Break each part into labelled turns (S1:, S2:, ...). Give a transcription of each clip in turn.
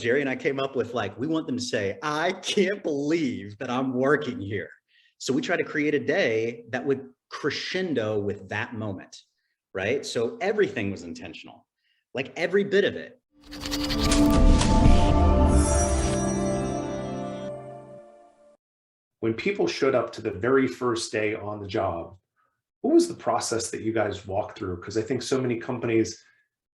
S1: Jerry and I came up with we want them to say, I can't believe that I'm working here. So we try to create a day that would crescendo with that moment, right? So everything was intentional, like every bit of it.
S2: When people showed up to the very first day on the job, what was the process that you guys walked through? Because I think so many companies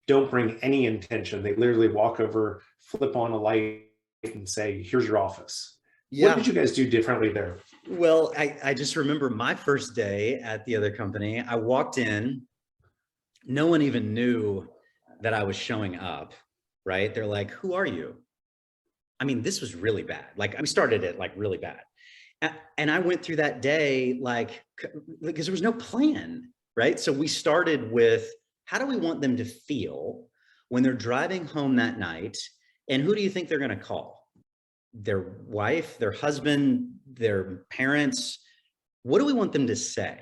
S2: don't bring any intention. They literally walk over, flip on a light, and say, here's your office. What
S1: Yeah.
S2: did you guys do differently there?
S1: Well, I just remember my first day at the other company. I walked in, no one even knew that I was showing up, right? They're like, who are you? I mean, this was really bad. We started it really bad. And I went through that day because there was no plan, right? So we started with, how do we want them to feel when they're driving home that night? And who do you think they're going to call? Their wife, their husband, their parents? What do we want them to say?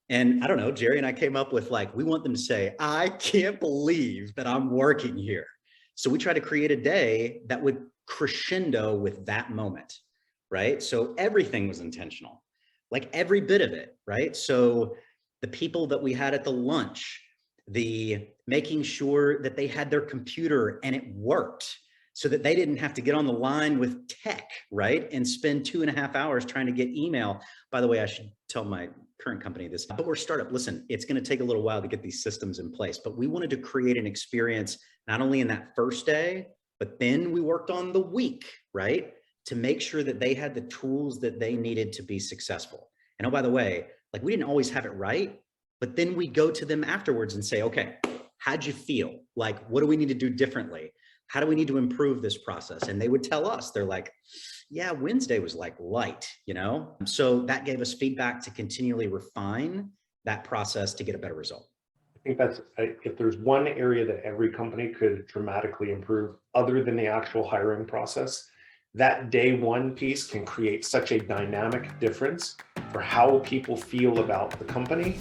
S1: And I don't know, Jerry and I came up with we want them to say, I can't believe that I'm working here. So we try to create a day that would crescendo with that moment, right? So everything was intentional, like every bit of it, right? So the people that we had at the lunch, the making sure that they had their computer and it worked so that they didn't have to get on the line with tech, right? And spend 2.5 hours trying to get email. By the way, I should tell my current company this, but we're a startup. Listen, it's going to take a little while to get these systems in place, but we wanted to create an experience not only in that first day, but then we worked on the week, right? To make sure that they had the tools that they needed to be successful. And oh, by the way, we didn't always have it right, but then we go to them afterwards and say, okay, how'd you feel? What do we need to do differently? How do we need to improve this process? And they would tell us, they're like, yeah, Wednesday was light, So that gave us feedback to continually refine that process to get a better result.
S2: I think if there's one area that every company could dramatically improve other than the actual hiring process, that day one piece can create such a dynamic difference for how people feel about the company